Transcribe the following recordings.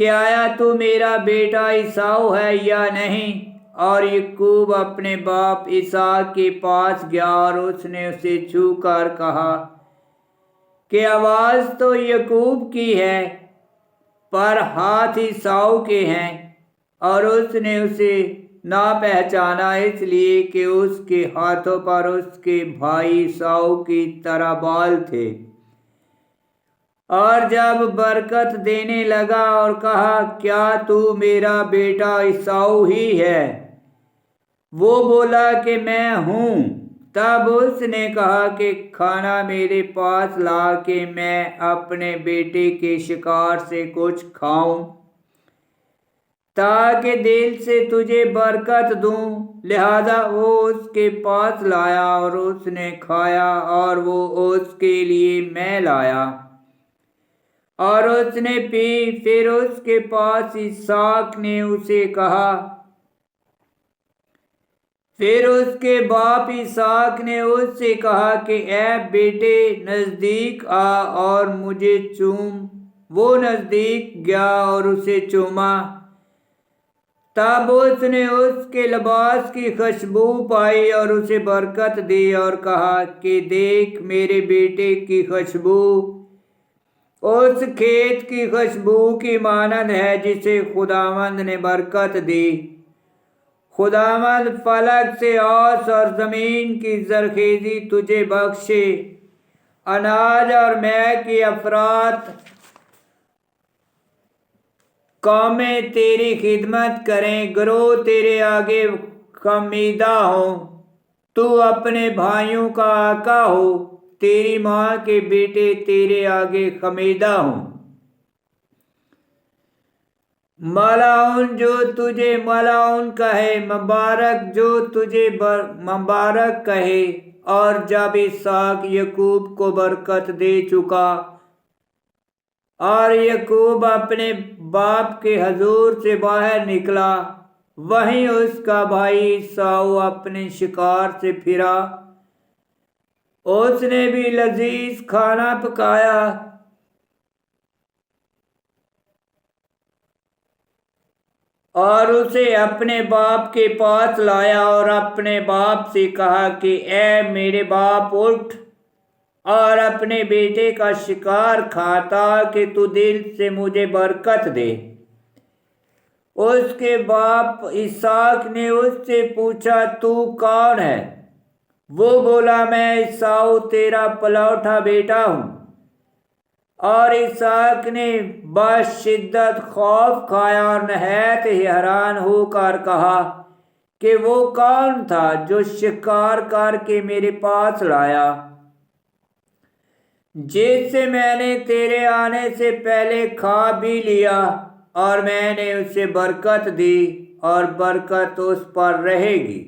کہ آیا تو میرا بیٹا عیساؤ ہے یا نہیں؟ اور یعقوب اپنے باپ اسحاق کے پاس گیا اور اس نے اسے چھو کر کہا کہ آواز تو یعقوب کی ہے پر ہاتھ عیساؤ کے ہیں، اور اس نے اسے نہ پہچانا اس لیے کہ اس کے ہاتھوں پر اس کے بھائی عیساؤ کی طرح بال تھے۔ اور جب برکت دینے لگا اور کہا کیا تو میرا بیٹا عیساؤ ہی ہے؟ وہ بولا کہ میں ہوں۔ تب اس نے کہا کہ کھانا میرے پاس لا کہ میں اپنے بیٹے کے شکار سے کچھ کھاؤں تاکہ دل سے تجھے برکت دوں۔ لہذا وہ اس کے پاس لایا اور اس نے کھایا، اور وہ اس کے لیے میں لایا اور اس نے پی۔ پھر اس کے پاس اسحاق نے اسے کہا، پھر اس کے باپ اسحاق نے اس سے کہا کہ اے بیٹے نزدیک آ اور مجھے چوم۔ وہ نزدیک گیا اور اسے چوما۔ تب اس نے اس کے لباس کی خوشبو پائی اور اسے برکت دی اور کہا کہ دیکھ میرے بیٹے کی خوشبو اس کھیت کی خوشبو کی مانند ہے جسے خداوند نے برکت دی۔ خداوند فلک سے اوس اور زمین کی زرخیزی تجھے بخشے۔ اناج اور مے کی افراط قومیں تیری خدمت کریں، گروہ تیرے آگے خمیدہ ہوں۔ تو اپنے بھائیوں کا آقا ہو، تیری ماں کے بیٹے تیرے آگے خمیدہ ہوں۔ ملعون جو تجھے ملعون کہے، مبارک جو تجھے مبارک کہے۔ اور جب اسحاق یعقوب کو برکت دے چکا اور یعقوب اپنے باپ کے حضور سے باہر نکلا، وہیں اس کا بھائی عیساؤ اپنے شکار سے پھرا۔ اس نے بھی لذیذ کھانا پکایا اور اسے اپنے باپ کے پاس لایا اور اپنے باپ سے کہا کہ اے میرے باپ اٹھ اور اپنے بیٹے کا شکار کھا تاکہ تو دل سے مجھے برکت دے۔ اس کے باپ اسحاق نے اس سے پوچھا تو کون ہے؟ وہ بولا میں عیساؤ تیرا پلوٹا بیٹا ہوں۔ اور اسحاق نے بشدت خوف کھایا اور نہایت حیران ہو کر کہا کہ وہ کون تھا جو شکار کر کے میرے پاس لایا، جس سے میں نے تیرے آنے سے پہلے کھا بھی لیا؟ اور میں نے اسے برکت دی اور برکت اس پر رہے گی۔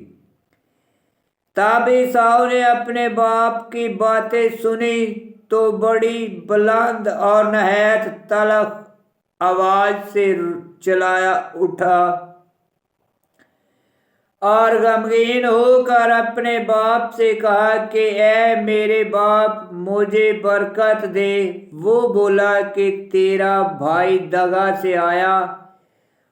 تب عیساؤ نے اپنے باپ کی باتیں سنی تو بڑی بلند اور نہایت تلخ آواز سے چلایا اٹھا اور غمگین ہو کر اپنے باپ سے کہا کہ اے میرے باپ مجھے برکت دے۔ وہ بولا کہ تیرا بھائی دغا سے آیا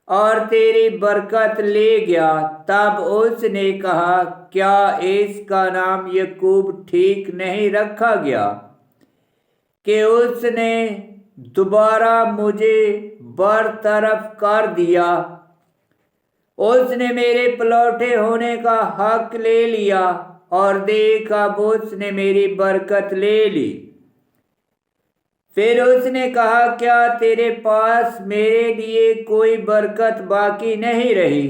اور تیری برکت لے گیا۔ تب اس نے کہا کیا اس کا نام یعقوب ٹھیک نہیں رکھا گیا کہ اس نے دوبارہ مجھے برطرف کر دیا؟ اس نے میرے پلوٹے ہونے کا حق لے لیا اور دیکھ اب اس نے میری برکت لے لی۔ پھر اس نے کہا کیا تیرے پاس میرے لیے کوئی برکت باقی نہیں رہی؟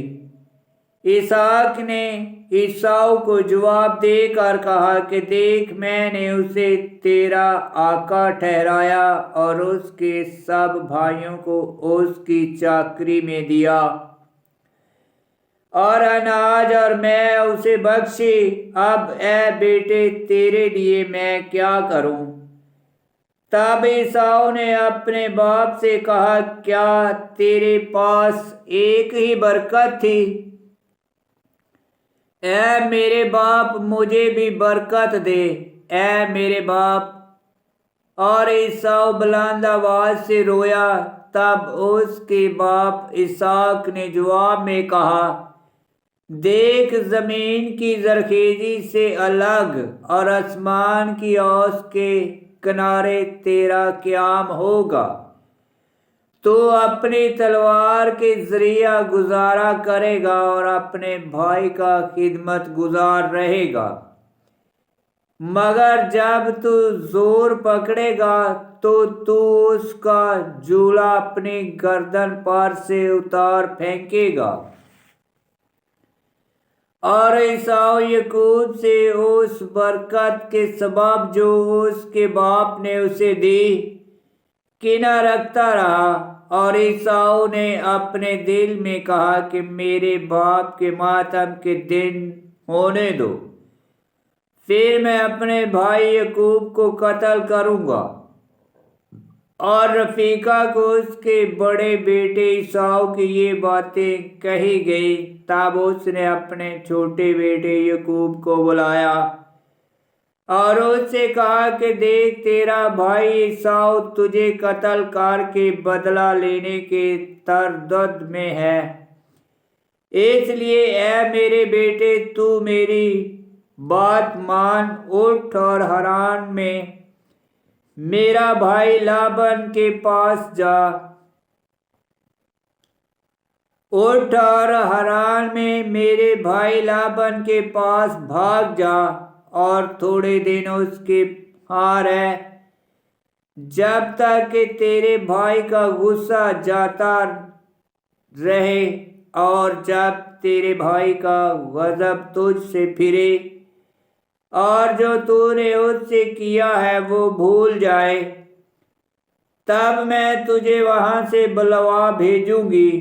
اسحاق نے عیساؤ کو جواب دے کر کہا کہ دیکھ میں نے اسے تیرا آقا ٹھہرایا اور اس کے سب بھائیوں کو اس کی چاکری میں دیا اور اناج اور میں اسے بخشی۔ اب اے بیٹے تیرے لیے میں کیا کروں؟ تب عیساؤ نے اپنے باپ سے کہا کیا تیرے پاس ایک ہی برکت تھی؟ اے میرے باپ مجھے بھی برکت دے، اے میرے باپ۔ اور عیساؤ بلند آواز سے رویا تب اس کے باپ اسحاق نے جواب میں کہا، دیکھ، زمین کی زرخیزی سے الگ اور آسمان کی اوس کے کنارے تیرا قیام ہوگا۔ تو اپنی تلوار کے ذریعہ گزارا کرے گا اور اپنے بھائی کا خدمت گزار رہے گا، مگر جب تو زور پکڑے گا تو اس کا جولا اپنی گردن پر سے اتار پھینکے گا۔ اور عیسیٰ یعقوب سے اس برکت کے سبب جو اس کے باپ نے اسے دی کینہ رکھتا رہا، اور عیسیٰ نے اپنے دل میں کہا کہ میرے باپ کے ماتم کے دن ہونے دو، پھر میں اپنے بھائی یعقوب کو قتل کروں گا۔ اور رفیقہ کو اس کے بڑے بیٹے عیسیٰ کی یہ باتیں کہی گئی، تب اس نے اپنے چھوٹے بیٹے یعقوب کو بلایا اور اس سے کہا کہ دیکھ، تیرا بھائی عیسیٰ تجھے قتل کر کے بدلہ لینے کے تردد میں ہے، اس لیے اے میرے بیٹے تو میری بات مان، اٹھ اور ہاران میں میرا بھائی لابن کے پاس جا، اٹھ اور ہاران میں میرے بھائی لابن کے پاس بھاگ جا اور تھوڑے دن اس کے ہاں رہ، جب تک کہ تیرے بھائی کا غصہ جاتا رہے اور جب تیرے بھائی کا غضب تجھ سے پھرے اور جو تو نے اس سے کیا ہے وہ بھول جائے، تب میں تجھے وہاں سے بلوا بھیجوں گی،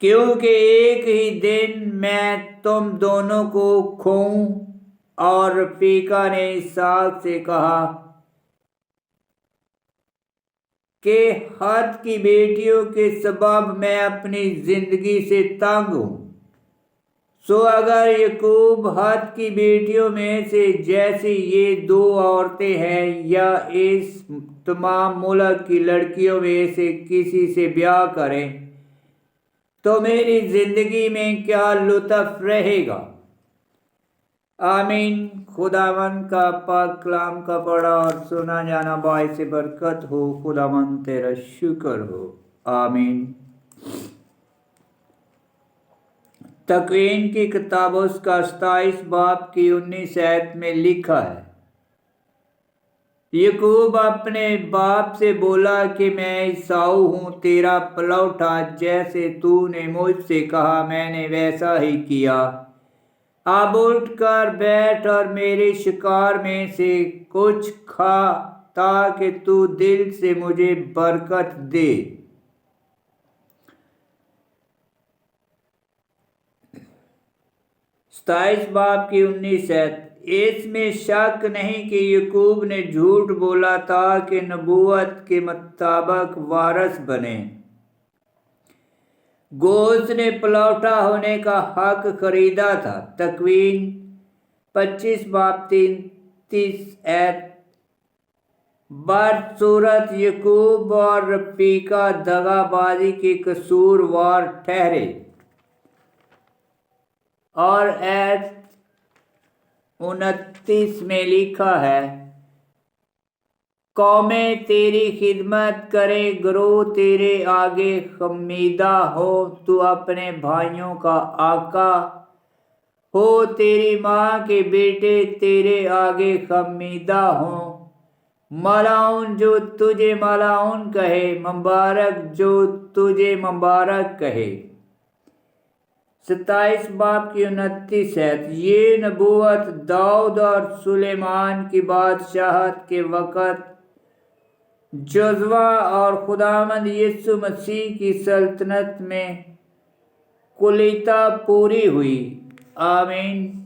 کیونکہ ایک ہی دن میں تم دونوں کو کھوؤں۔ اور رفیقہ نے اسحاق سے کہا کہ ہت کی بیٹیوں کے سبب میں اپنی زندگی سے تنگ ہوں، سو اگر یعقوب ہت کی بیٹیوں میں سے جیسی یہ دو عورتیں ہیں یا اس تمام ملک کی لڑکیوں میں سے کسی سے بیاہ کریں تو میری زندگی میں کیا لطف رہے گا۔ آمین۔ خداوند کا پاک کلام کا پڑھا اور سنا جانا باعث برکت ہو۔ خداوند تیرا شکر ہو۔ آمین۔ تکوین کی کتاب اس کا 27 باب کی 19 آیت میں لکھا ہے، یعقوب اپنے باپ سے بولا کہ میں عیسیٰ ہوں، تیرا پلوٹا، جیسے تو نے مجھ سے کہا میں نے ویسا ہی کیا، اب اٹھ کر بیٹھ اور میرے شکار میں سے کچھ کھا تاکہ تو دل سے مجھے برکت دے۔ 27 باب کی 19 آیت۔ اس میں شک نہیں کہ یعقوب نے جھوٹ بولا تاکہ نبوت کے مطابق وارث بنے، گو اس نے پلوٹا ہونے کا حق خریدا تھا۔ تکوین 25 باب 33 آیت۔ بدصورت یعقوب اور رفیقہ دغا بازی کے قصور وار ٹھہرے، اور آیت 29 میں لکھا ہے، قومیں تیری خدمت کریں، گروہ تیرے آگے خمیدہ ہو، تو اپنے بھائیوں کا آقا ہو، تیری ماں کے بیٹے تیرے آگے خمیدہ ہوں، ملعون جو تجھے ملعون کہے، مبارک جو تجھے مبارک کہے۔ 27 باب کی 29 آیت۔ یہ نبوت داؤد اور سلیمان کی بادشاہت کے وقت جوزوا اور خداوند یسوع مسیح کی سلطنت میں کلیتہ پوری ہوئی۔ آمین۔